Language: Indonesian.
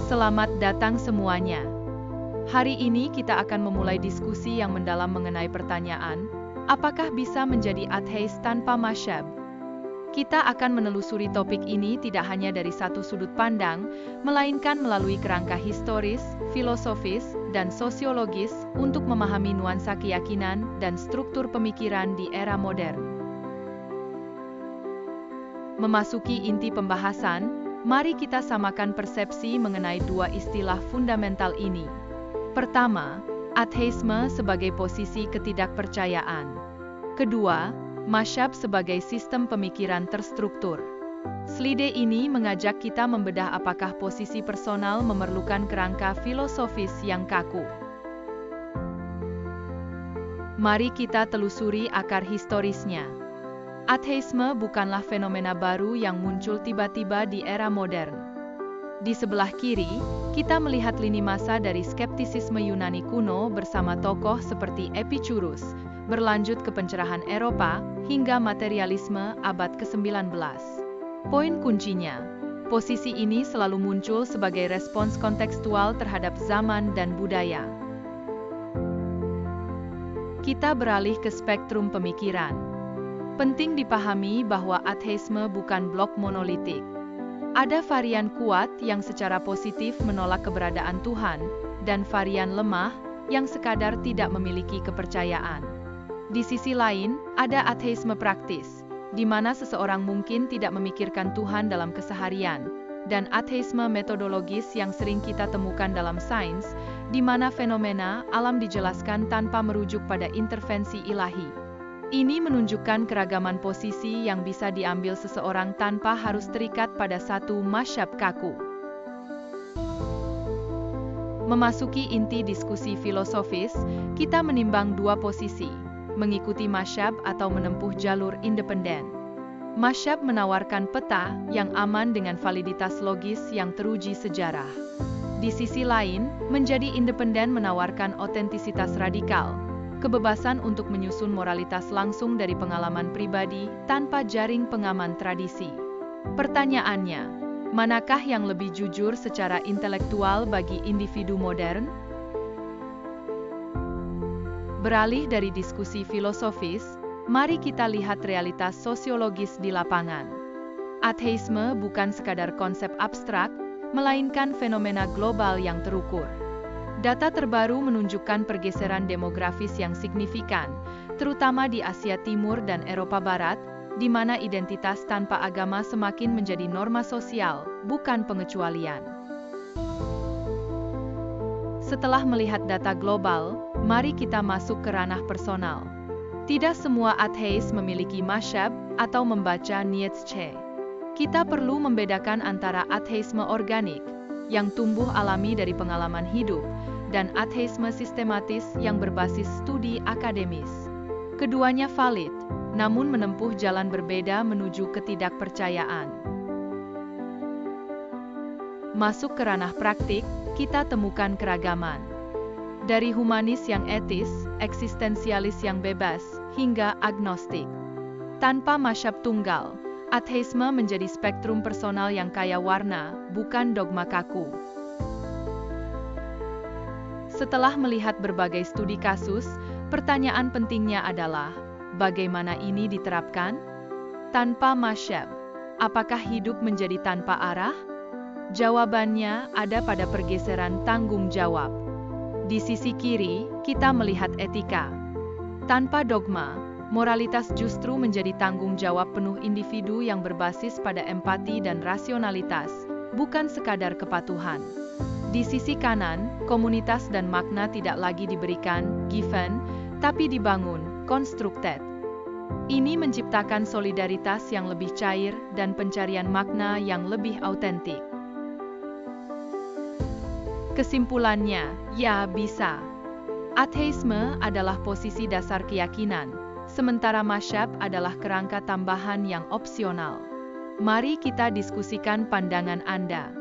Selamat datang semuanya. Hari ini kita akan memulai diskusi yang mendalam mengenai pertanyaan, apakah bisa menjadi ateis tanpa masyab? Kita akan menelusuri topik ini tidak hanya dari satu sudut pandang, melainkan melalui kerangka historis, filosofis, dan sosiologis untuk memahami nuansa keyakinan dan struktur pemikiran di era modern. Memasuki inti pembahasan, mari kita samakan persepsi mengenai dua istilah fundamental ini. Pertama, ateisme sebagai posisi ketidakpercayaan. Kedua, masyab sebagai sistem pemikiran terstruktur. Slide ini mengajak kita membedah apakah posisi personal memerlukan kerangka filosofis yang kaku. Mari kita telusuri akar historisnya. Ateisme bukanlah fenomena baru yang muncul tiba-tiba di era modern. Di sebelah kiri, kita melihat lini masa dari skeptisisme Yunani kuno bersama tokoh seperti Epicurus, berlanjut ke pencerahan Eropa, hingga materialisme abad ke-19. Poin kuncinya, posisi ini selalu muncul sebagai respons kontekstual terhadap zaman dan budaya. Kita beralih ke spektrum pemikiran. Penting dipahami bahwa ateisme bukan blok monolitik. Ada varian kuat yang secara positif menolak keberadaan Tuhan, dan varian lemah yang sekadar tidak memiliki kepercayaan. Di sisi lain, ada ateisme praktis, di mana seseorang mungkin tidak memikirkan Tuhan dalam keseharian, dan ateisme metodologis yang sering kita temukan dalam sains, di mana fenomena alam dijelaskan tanpa merujuk pada intervensi ilahi. Ini menunjukkan keragaman posisi yang bisa diambil seseorang tanpa harus terikat pada satu masyab kaku. Memasuki inti diskusi filosofis, kita menimbang dua posisi, mengikuti masyab atau menempuh jalur independen. Masyab menawarkan peta yang aman dengan validitas logis yang teruji sejarah. Di sisi lain, menjadi independen menawarkan otentisitas radikal, kebebasan untuk menyusun moralitas langsung dari pengalaman pribadi tanpa jaring pengaman tradisi. Pertanyaannya, manakah yang lebih jujur secara intelektual bagi individu modern? Beralih dari diskusi filosofis, mari kita lihat realitas sosiologis di lapangan. Ateisme bukan sekadar konsep abstrak, melainkan fenomena global yang terukur. Data terbaru menunjukkan pergeseran demografis yang signifikan, terutama di Asia Timur dan Eropa Barat, di mana identitas tanpa agama semakin menjadi norma sosial, bukan pengecualian. Setelah melihat data global, mari kita masuk ke ranah personal. Tidak semua ateis memiliki masyab atau membaca Nietzsche. Kita perlu membedakan antara ateisme organik, yang tumbuh alami dari pengalaman hidup, dan ateisme sistematis yang berbasis studi akademis. Keduanya valid, namun menempuh jalan berbeda menuju ketidakpercayaan. Masuk ke ranah praktik, kita temukan keragaman. Dari humanis yang etis, eksistensialis yang bebas, hingga agnostik. Tanpa masyab tunggal, ateisme menjadi spektrum personal yang kaya warna, bukan dogma kaku. Setelah melihat berbagai studi kasus, pertanyaan pentingnya adalah, bagaimana ini diterapkan? Tanpa masyab, apakah hidup menjadi tanpa arah? Jawabannya ada pada pergeseran tanggung jawab. Di sisi kiri, kita melihat etika. Tanpa dogma, moralitas justru menjadi tanggung jawab penuh individu yang berbasis pada empati dan rasionalitas, bukan sekadar kepatuhan. Di sisi kanan, komunitas dan makna tidak lagi diberikan, given, tapi dibangun, constructed. Ini menciptakan solidaritas yang lebih cair dan pencarian makna yang lebih autentik. Kesimpulannya, ya bisa. Ateisme adalah posisi dasar keyakinan, sementara masyab adalah kerangka tambahan yang opsional. Mari kita diskusikan pandangan Anda.